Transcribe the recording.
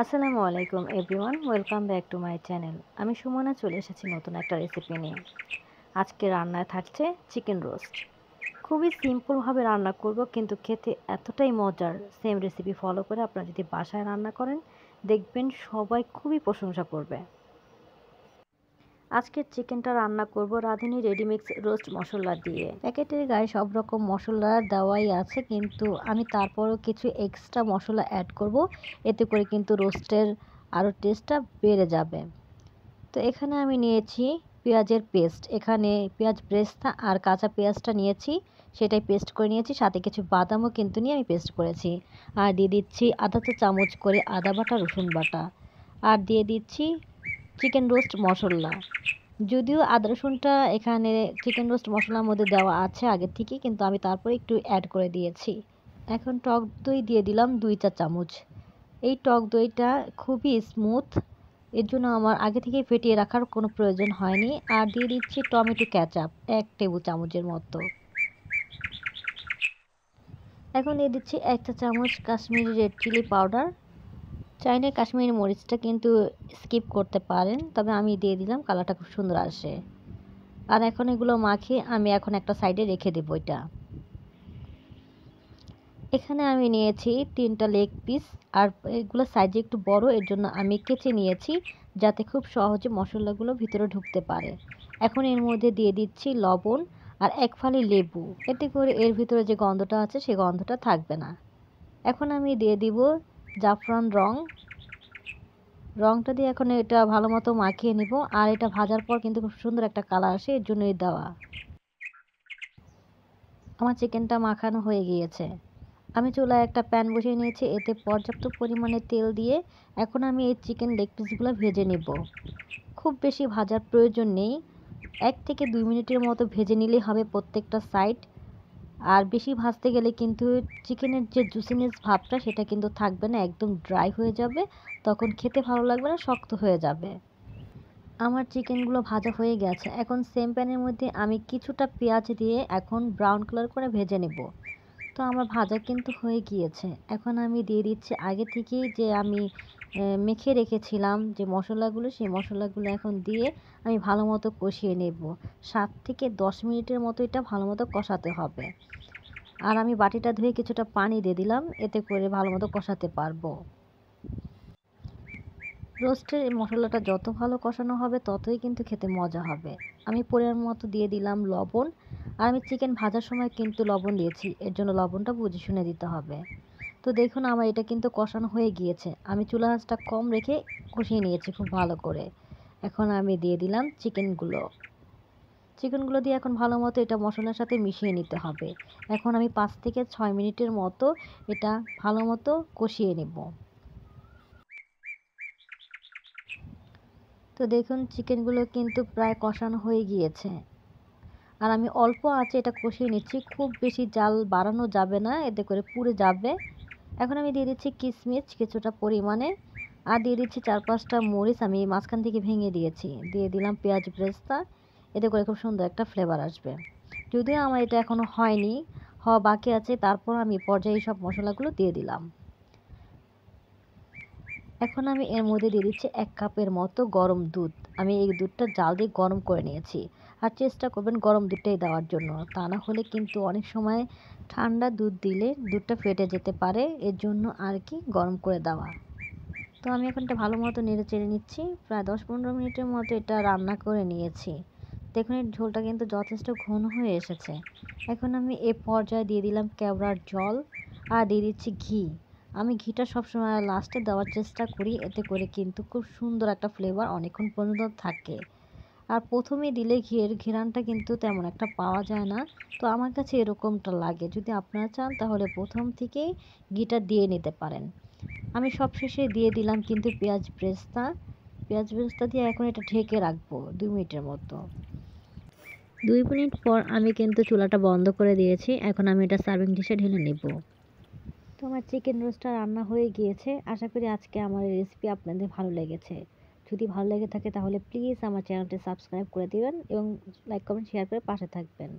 আসসালামু আলাইকুম everyone, welcome back to my channel. আমি সুমনা চলে এসেছি নতুন একটা রেসিপি নিয়ে। আজকে রান্নায় থাকছে চিকেন রোস্ট। খুবই সিম্পলভাবে রান্না করব, কিন্তু খেতে এতটাই মজার। সেম রেসিপি ফলো করে আপনারা যদি বাসায় রান্না করেন, দেখবেন সবাই খুবই প্রশংসা করবে। আজকের চিকেনটা রান্না করব রাঁধুনি রেডিমিক্স রোস্ট মশলা দিয়ে। প্যাকেটের গায়ে সব রকম মশলা দেওয়াই আছে, কিন্তু আমি তারপরও কিছু এক্সট্রা মশলা অ্যাড করব, এতে করে কিন্তু রোস্টের আরও টেস্টটা বেড়ে যাবে। তো এখানে আমি নিয়েছি পেঁয়াজের পেস্ট। এখানে পেঁয়াজ ব্রেস্তা আর কাঁচা পেঁয়াজটা নিয়েছি, সেটাই পেস্ট করে নিয়েছি। সাথে কিছু বাদামও কিন্তু নিয়ে আমি পেস্ট করেছি। আর দিয়ে দিচ্ছি আধা চা চামচ করে আদা বাটা, রসুন বাটা। আর দিয়ে দিচ্ছি চিকেন রোস্ট মশলা। যদিও আদা রসুনটা এখানে চিকেন রোস্ট মশলার মধ্যে দেওয়া আছে আগে থেকে, কিন্তু আমি তারপরে একটু অ্যাড করে দিয়েছি। এখন টক দই দিয়ে দিলাম 2 চা চামচ। এই টক দইটা খুবই স্মুথ, এর জন্য আমার আগে থেকে ফেটিয়ে রাখার কোনো প্রয়োজন হয়নি। আর দিয়ে দিচ্ছি টমেটো ক্যাচাপ 1 টেবিল চামচের মতো। এখন দিয়ে দিচ্ছি 1 চা চামচ কাশ্মীরি রেড চিলি পাউডার। চাইলে কাশ্মীরি মরিচটা কিন্তু স্কিপ করতে পারেন, তবে আমি দিয়ে দিলাম, কালারটা খুব সুন্দর আসে। আর এখন এগুলো মাখিয়ে আমি এখন একটা সাইডে রেখে দেবো এটা। এখানে আমি নিয়েছি 3টা লেগ পিস, আর এগুলো সাইজে একটু বড়, এর জন্য আমি কেচে নিয়েছি যাতে খুব সহজে মশলাগুলো ভিতরে ঢুকতে পারে। এখন এর মধ্যে দিয়ে দিচ্ছি লবণ আর 1 ফালি লেবু, এতে করে এর ভিতরে যে গন্ধটা আছে সেই গন্ধটা থাকবে না। এখন আমি দিয়ে দিব জাফরান রংটা দিয়ে এখন এটা ভালো মতো মাখিয়ে নিব। আর এটা ভাজার পর কিন্তু খুব সুন্দর একটা কালার আসে, এর জন্যই দেওয়া। আমার চিকেনটা মাখানো হয়ে গিয়েছে। আমি চুলায় একটা প্যান বসিয়ে নিয়েছি, এতে পর্যাপ্ত পরিমাণে তেল দিয়ে এখন আমি এই চিকেন লেগ পিসগুলো ভেজে নেব। খুব বেশি ভাজার প্রয়োজন নেই, 1 থেকে 2 মিনিটের মতো ভেজে নিলেই হবে প্রত্যেকটা সাইড। আর বেশি ভাজতে গেলে কিন্তু চিকেনের যে জুসিনেস ভাবটা সেটা কিন্তু থাকবে না, একদম ড্রাই হয়ে যাবে, তখন খেতে ভালো লাগবে না, শক্ত হয়ে যাবে। আমার চিকেনগুলো ভাজা হয়ে গেছে। এখন সেম প্যানের মধ্যে আমি কিছুটা পেঁয়াজ দিয়ে এখন ব্রাউন কালার করে ভেজে নেব। তো আমার ভাজা কিন্তু হয়ে গিয়েছে। এখন আমি দিয়ে দিচ্ছি আগে থেকেই যে আমি মেখে রেখেছিলাম যে মশলাগুলো, সেই মশলাগুলো এখন দিয়ে আমি ভালো মতো কষিয়ে নেব। 7 থেকে 10 মিনিটের মতো এটা ভালো মতো কষাতে হবে। আর আমি বাটিটা ধুয়ে কিছুটা পানি দিয়ে দিলাম, এতে করে ভালো মতো কষাতে পারবো। রোস্টের এই মশলাটা যত ভালো কষানো হবে ততই কিন্তু খেতে মজা হবে। আমি পরিমাণ মতো দিয়ে দিলাম লবণ। আর আমি চিকেন ভাজার সময় কিন্তু লবণ দিয়েছি, এর জন্য লবণটা বুঝে শুনে দিতে হবে। তো দেখুন আমার এটা কিন্তু কষানো হয়ে গিয়েছে। আমি চুলা আঁচটা কম রেখে কষিয়ে নিয়েছি খুব ভালো করে। এখন আমি দিয়ে দিলাম চিকেনগুলো দিয়ে এখন ভালো মতো এটা মশলার সাথে মিশিয়ে নিতে হবে। এখন আমি 5 থেকে 6 মিনিটের মতো এটা ভালো মতো কষিয়ে নেব। তো দেখুন চিকেনগুলো কিন্তু প্রায় কষানো হয়ে গিয়েছে। আর আমি অল্প আঁচে এটা কষিয়ে নিচ্ছি, খুব বেশি জাল বাড়ানো যাবে না, এতে করে পুড়ে যাবে। এখন আমি দিয়ে দিচ্ছি কিশমিশ কিছুটা পরিমাণে। আর দিয়ে দিচ্ছি 4-5টা মরিচ আমি মাঝখান থেকে ভেঙে দিয়েছি। দিয়ে দিলাম পেঁয়াজ ব্রেস্তা, এতে করে খুব সুন্দর একটা ফ্লেভার আসবে। যদিও আমার এটা এখনও হয়নি, হওয়া বাকি আছে, তারপর আমি পর্যায়ে সব মশলাগুলো দিয়ে দিলাম। এখন আমি এর মধ্যে দিয়ে দিচ্ছি 1 কাপের মতো গরম দুধ। আমি এই দুধটা জাল দিয়ে গরম করে নিয়েছি। আর চেষ্টা করবেন গরম দুধটাই দেওয়ার জন্য, তা না হলে কিন্তু অনেক সময় ঠান্ডা দুধ দিলে দুধটা ফেটে যেতে পারে, এর জন্য আর কি গরম করে দেওয়া। তো আমি এখন এটা ভালো মতো নেড়ে চেড়ে নিচ্ছি। প্রায় 10-15 মিনিটের মতো এটা রান্না করে নিয়েছি। দেখুন এই ঝোলটা কিন্তু যথেষ্ট ঘন হয়ে এসেছে। এখন আমি এ পর্যায়ে দিয়ে দিলাম কেওড়ার জল। আর দিয়ে দিচ্ছি ঘি। আমি ঘিটা সবসময় লাস্টে দেওয়ার চেষ্টা করি, এতে করে কিন্তু খুব সুন্দর একটা ফ্লেভার অনেকক্ষণ পর্যন্ত থাকে। আর প্রথমে দিলে ঘিয়ের ঘ্রাণটা কিন্তু তেমন একটা পাওয়া যায় না। তো আমার কাছে এরকমটা লাগে। যদি আপনারা চান তাহলে প্রথম থেকেই ঘিটা দিয়ে নিতে পারেন। আমি সবশেষে দিয়ে দিলাম কিন্তু পেঁয়াজ ব্রেস্তা দিয়ে এখন এটা ঢেকে রাখবো 2 মিনিটের মতো। 2 মিনিট পর আমি কিন্তু চুলাটা বন্ধ করে দিয়েছি। এখন আমি এটা সার্ভিং ডিশে ঢেলে নেব। তো আমার চিকেন রোস্টটা রান্না হয়ে গিয়েছে। আশা করি আজকে আমার এই রেসিপি আপনাদের ভালো লেগেছে। যদি ভালো লেগে থাকে তাহলে প্লিজ আমার চ্যানেলটি সাবস্ক্রাইব করে দিবেন এবং লাইক কমেন্ট শেয়ার করে পাশে থাকবেন।